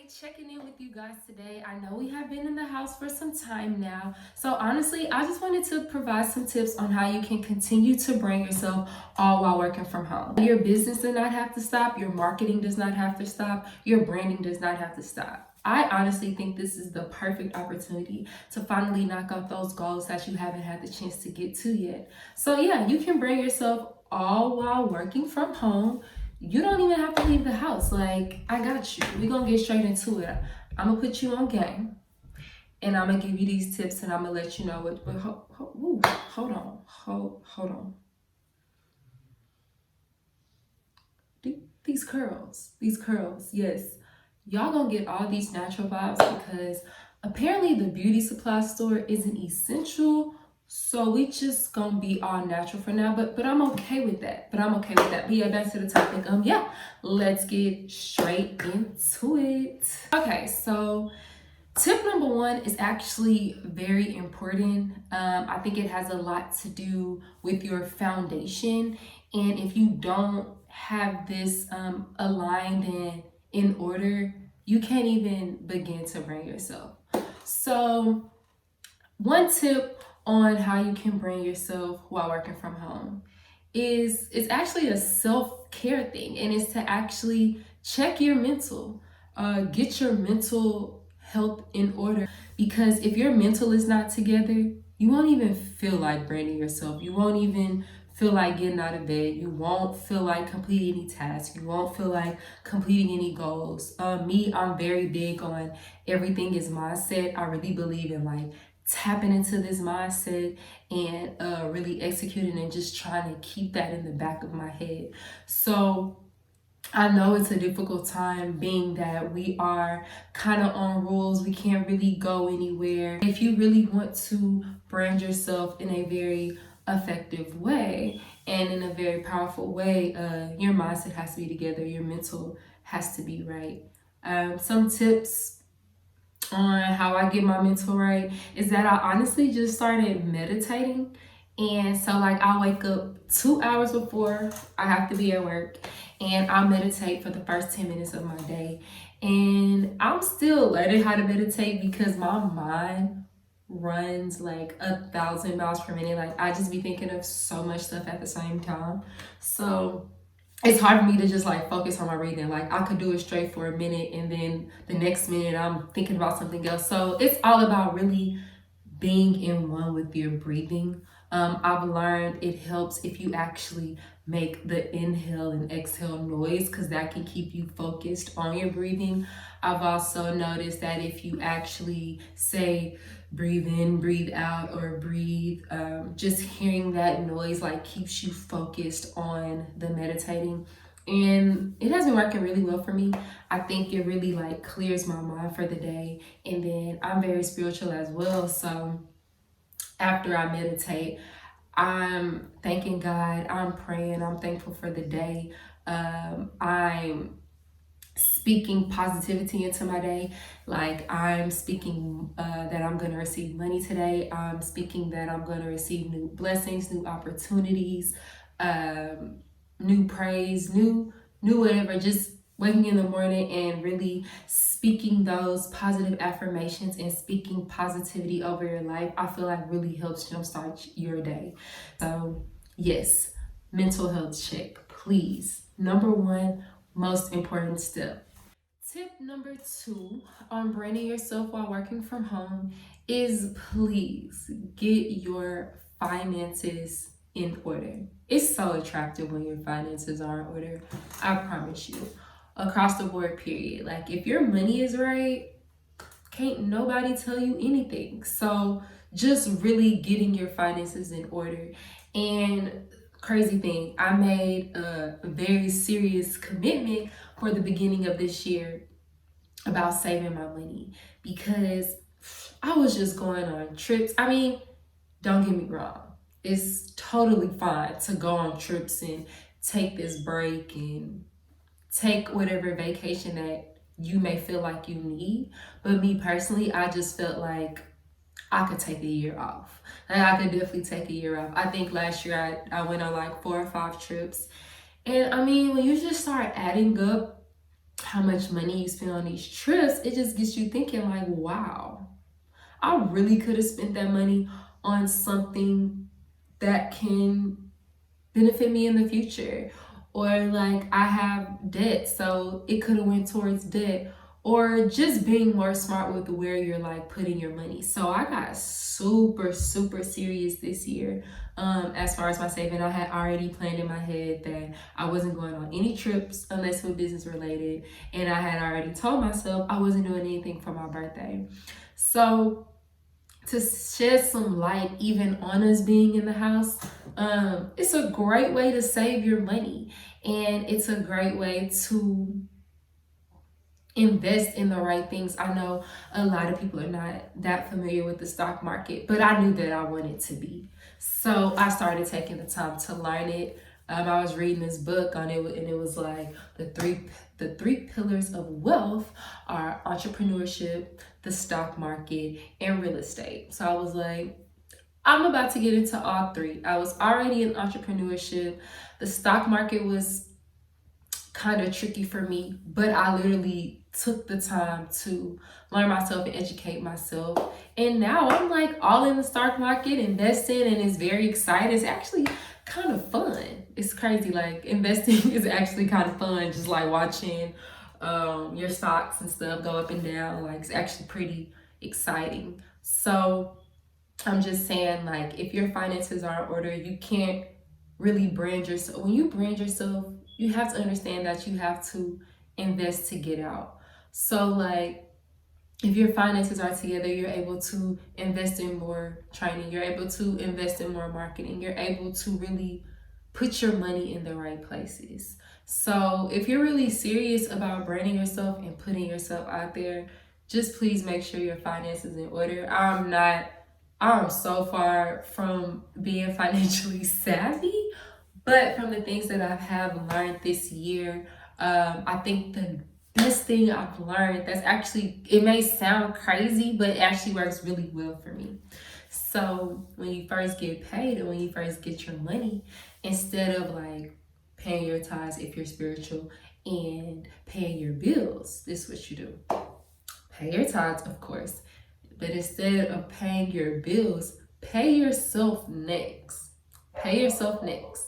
checking in with you guys today. I know we have been in the house for some time now. So honestly, I just wanted to provide some tips on how you can continue to brand yourself all while working from home. Your business does not have to stop. Your marketing does not have to stop. Your branding does not have to stop. I honestly think this is the perfect opportunity to finally knock out those goals that you haven't had the chance to get to yet. So yeah, you can brand yourself all while working from home. You don't even have to leave the house. Like, I got you. We're gonna get straight into it. I'm gonna put you on game and I'm gonna give you these tips and I'm gonna let you know what. Hold on. These curls, yes. Y'all gonna get all these natural vibes because apparently the beauty supply store isn't essential. So we just gonna be all natural for now, but I'm okay with that. But yeah, back to the topic. Yeah, let's get straight into it. Okay, so tip number one is actually very important. I think it has a lot to do with your foundation, and if you don't have this aligned and in order, you can't even begin to brand yourself. So one tip on how you can brand yourself while working from home is it's actually a self-care thing, and it's to actually check your mental, get your mental health in order, because if your mental is not together, you won't even feel like branding yourself. You won't even feel like getting out of bed. You won't feel like completing any tasks. You won't feel like completing any goals. I'm very big on everything is mindset. I really believe in like tapping into this mindset and really executing and just trying to keep that in the back of my head. So I know it's a difficult time being that we are kind of on rules. We can't really go anywhere. If you really want to brand yourself in a very effective way and in a very powerful way, your mindset has to be together. Your mental has to be right. Some tips on how I get my mental right is that I honestly just started meditating. And so like I wake up 2 hours before I have to be at work and I meditate for the first 10 minutes of my day. And I'm still learning how to meditate because my mind runs like 1,000 miles per minute. Like I just be thinking of so much stuff at the same time. So it's hard for me to just like focus on my breathing. Like I could do it straight for a minute and then the next minute I'm thinking about something else. So it's all about really being in one with your breathing. I've learned it helps if you actually make the inhale and exhale noise because that can keep you focused on your breathing. I've also noticed that if you actually say breathe in, breathe out, or breathe, just hearing that noise like keeps you focused on the meditating. And it has been working really well for me. I think it really like clears my mind for the day. And then I'm very spiritual as well. So after I meditate, I'm thanking God, I'm praying, I'm thankful for the day. I'm speaking positivity into my day. Like I'm speaking that I'm going to receive money today. I'm speaking that I'm going to receive new blessings, new opportunities, new praise, new whatever. Just waking in the morning and really speaking those positive affirmations and speaking positivity over your life, I feel like really helps jumpstart your day. So yes, mental health check, please. Number one, most important step. Tip number two on branding yourself while working from home is please get your finances in order. It's so attractive when your finances are in order. I promise you. Across the board, period. Like if your money is right, can't nobody tell you anything. So just really getting your finances in order. And crazy thing, I made a very serious commitment for the beginning of this year about saving my money because I was just going on trips. I mean, don't get me wrong. It's totally fine to go on trips and take this break and take whatever vacation that you may feel like you need. But me personally, I just felt like I could take a year off. Like I could definitely take a year off. I think last year I went on like 4 or 5 trips. And I mean, when you just start adding up how much money you spend on these trips, it just gets you thinking like, wow, I really could have spent that money on something that can benefit me in the future. Or like I have debt, so it could have went towards debt. Or just being more smart with where you're like putting your money. So I got super, super serious this year. As far as my saving, I had already planned in my head that I wasn't going on any trips unless it was business related. And I had already told myself I wasn't doing anything for my birthday. So to shed some light even on us being in the house, it's a great way to save your money, and it's a great way to invest in the right things. I know a lot of people are not that familiar with the stock market, but I knew that I wanted to be. So I started taking the time to learn it. I was reading this book on it, and it was like the three pillars of wealth are entrepreneurship, the stock market, and real estate. So I was like, I'm about to get into all three. I was already in entrepreneurship. The stock market was kind of tricky for me, but I literally took the time to learn myself and educate myself. And now I'm like all in the stock market, investing, and it's very exciting. It's actually kind of fun. It's crazy. Like investing is actually kind of fun, just like watching your stocks and stuff go up and down. Like it's actually pretty exciting. So I'm just saying, like, if your finances are in order, you can't really brand yourself. When you brand yourself, you have to understand that you have to invest to get out. So, like, if your finances are together, you're able to invest in more training, you're able to invest in more marketing, you're able to really put your money in the right places. So, if you're really serious about branding yourself and putting yourself out there, just please make sure your finances in order. I'm so far from being financially savvy, but from the things that I have learned this year, I think the best thing I've learned that's actually, it may sound crazy, but it actually works really well for me. So when you first get paid and when you first get your money, instead of like paying your tithes if you're spiritual and paying your bills, this is what you do. Pay your tithes, of course, but instead of paying your bills, pay yourself next. Pay yourself next.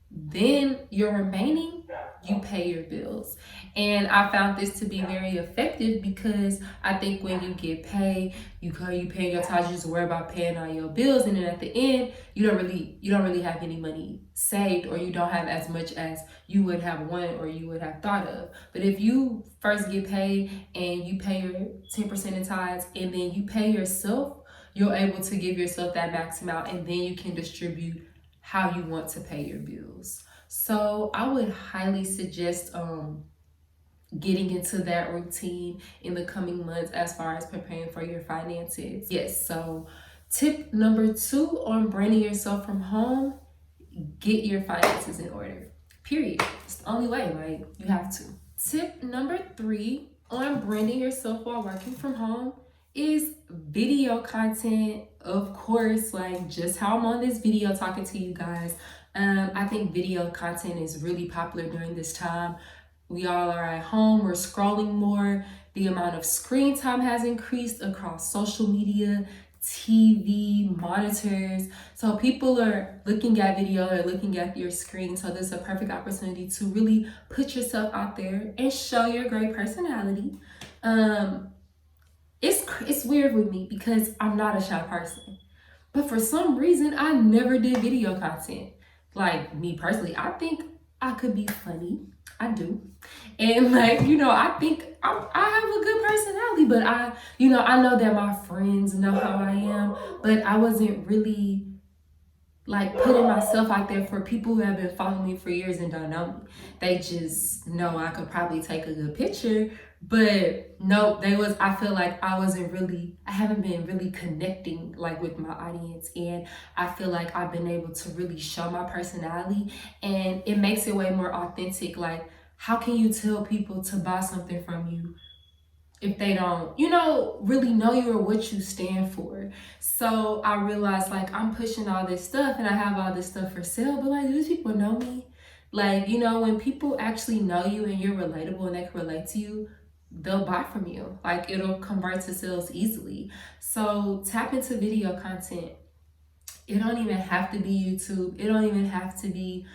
Then your remaining, you pay your bills. And I found this to be very effective because I think when you get paid, you pay your tithes, you just worry about paying all your bills, and then at the end, you don't really have any money saved, or you don't have as much as you would have wanted or you would have thought of. But if you first get paid and you pay your 10% in tithes and then you pay yourself, you're able to give yourself that max amount, and then you can distribute how you want to pay your bills. So I would highly suggest getting into that routine in the coming months as far as preparing for your finances. Yes, so tip number 2 on branding yourself from home, get your finances in order. Period. It's the only way, like you have to. Tip number 3 on branding yourself while working from home is video content. Of course, like just how I'm on this video talking to you guys. I think video content is really popular during this time. We all are at home, we're scrolling more. The amount of screen time has increased across social media, TV, monitors. So people are looking at video, they're looking at your screen. So this is a perfect opportunity to really put yourself out there and show your great personality. It's weird with me because I'm not a shy person, but for some reason I never did video content. Like me personally, I think I could be funny. I do. And like, I think I have a good personality, but I know that my friends know how I am, but I wasn't really like putting myself out there for people who have been following me for years and don't know me. They just know I could probably take a good picture, but no, I feel like I haven't been really connecting like with my audience, and I feel like I've been able to really show my personality, and it makes it way more authentic. Like, how can you tell people to buy something from you if they don't, really know you or what you stand for? So I realized like I'm pushing all this stuff and I have all this stuff for sale, but like, do these people know me? Like, you know, when people actually know you and you're relatable and they can relate to you, they'll buy from you. Like, it'll convert to sales easily. So tap into video content. It don't even have to be YouTube. It don't even have to be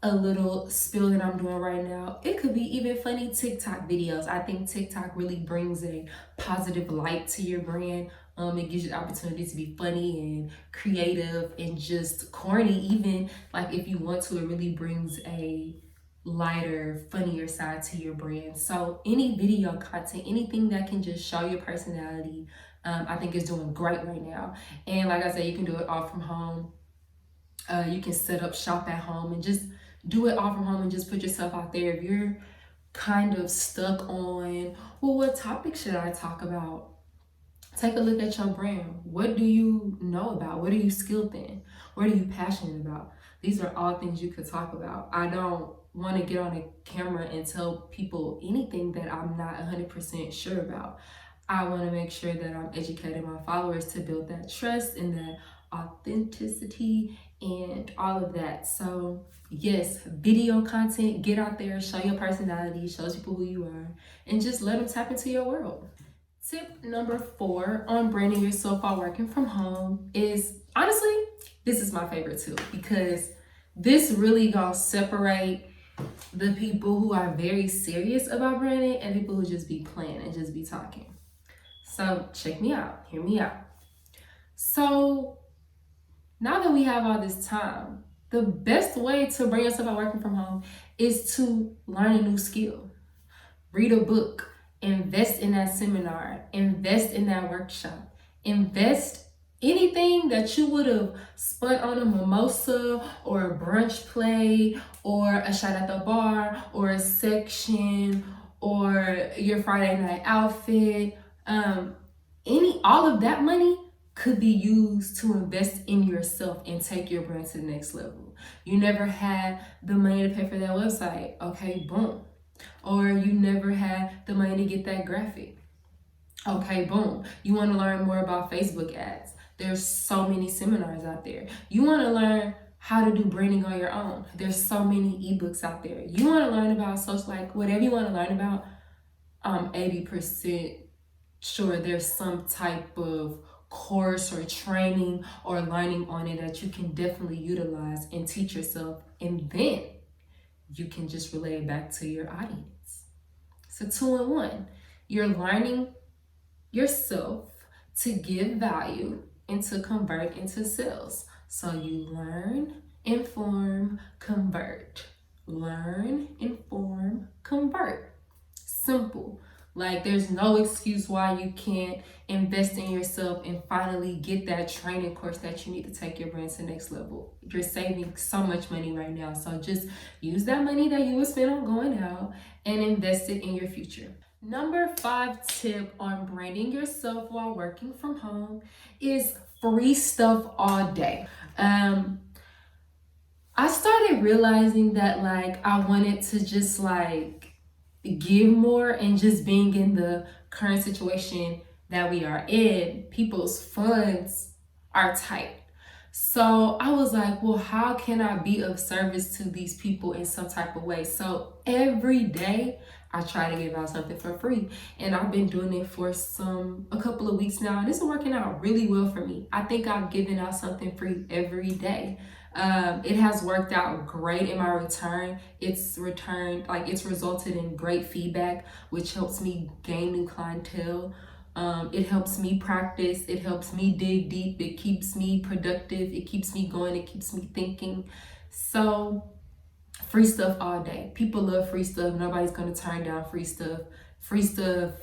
a little spill that I'm doing right now. It could be even funny TikTok videos. I think TikTok really brings a positive light to your brand. It gives you the opportunity to be funny and creative and just corny, even like if you want to. It really brings a lighter, funnier side to your brand. So any video content, anything that can just show your personality, I think is doing great right now. And like I said, you can do it all from home. You can set up shop at home and just do it all from home and just put yourself out there. If you're kind of stuck on, well, what topic should I talk about? Take a look at your brand. What do you know about? What are you skilled in? What are you passionate about? These are all things you could talk about. I don't want to get on a camera and tell people anything that I'm not 100% sure about. I want to make sure that I'm educating my followers to build that trust and that authenticity and all of that. So yes, video content, get out there, show your personality, show people who you are, and just let them tap into your world. Tip number 4 on branding yourself while working from home is, honestly, this is my favorite too, because this really gonna separate the people who are very serious about branding and people who just be playing and just be talking. So check me out, hear me out. So now that we have all this time, the best way to bring yourself out working from home is to learn a new skill. Read a book, invest in that seminar, invest in that workshop, invest anything that you would have spent on a mimosa or a brunch play or a shot at the bar or a section or your Friday night outfit. All of that money could be used to invest in yourself and take your brand to the next level. You never had the money to pay for that website. Okay, boom. Or you never had the money to get that graphic. Okay, boom. You want to learn more about Facebook ads. There's so many seminars out there. You want to learn how to do branding on your own. There's so many ebooks out there. You want to learn about social, like whatever you want to learn about, 80% sure there's some type of course or training or learning on it that you can definitely utilize and teach yourself, and then you can just relay it back to your audience. So 2-in-1. You're learning yourself to give value and to convert into sales. So you learn, inform, convert. Learn, inform, convert. Simple. Like, there's no excuse why you can't invest in yourself and finally get that training course that you need to take your brand to the next level. You're saving so much money right now. So just use that money that you would spend on going out and invest it in your future. Number 5 tip on branding yourself while working from home is free stuff all day. I started realizing that I wanted to just give more, and just being in the current situation that we are in, people's funds are tight. So I was like, well, how can I be of service to these people in some type of way? So every day I try to give out something for free, and I've been doing it for a couple of weeks now, and it's working out really well for me. I think I've given out something free every day. It has worked out great in my return. It's resulted in great feedback, which helps me gain new clientele. It helps me practice. It helps me dig deep. It keeps me productive. It keeps me going. It keeps me thinking. So free stuff all day. People love free stuff. Nobody's going to turn down free stuff. Free stuff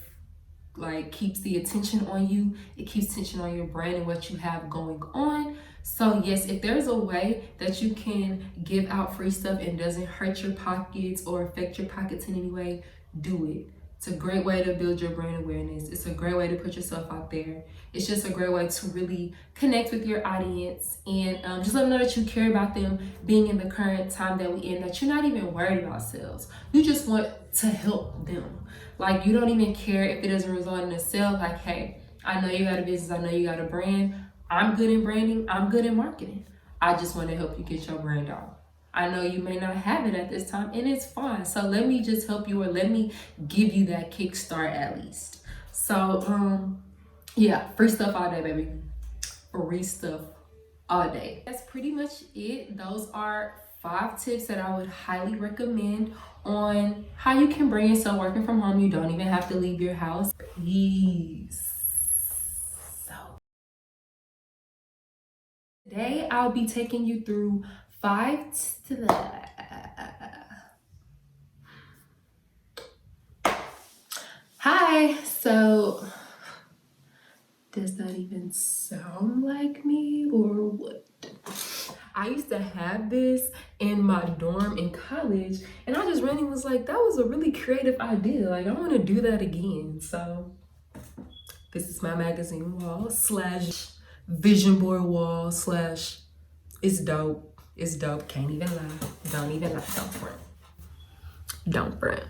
keeps the attention on you. It keeps attention on your brand and what you have going on. So yes, if there's a way that you can give out free stuff and doesn't hurt your pockets or affect your pockets in any way, do it. It's a great way to build your brand awareness. It's a great way to put yourself out there. It's just a great way to really connect with your audience and just let them know that you care about them being in the current time that we in, that you're not even worried about sales. You just want to help them. You don't even care if it doesn't result in a sale. Hey, I know you got a business. I know you got a brand. I'm good in branding. I'm good in marketing. I just want to help you get your brand out. I know you may not have it at this time, and it's fine. So let me just help you, or let me give you that kickstart at least. So yeah, free stuff all day, baby. Free stuff all day. That's pretty much it. Those are 5 tips that I would highly recommend on how you can bring yourself working from home. You don't even have to leave your house. Peace. So today I'll be taking you through 5 to the Hi. So does that even sound like me or what? I used to have this in my dorm in college, and I just randomly was like, that was a really creative idea. Like, I want to do that again. So, this is my magazine wall slash vision board wall slash it's dope. It's dope. Can't even lie. Don't even lie. Don't front. Don't front.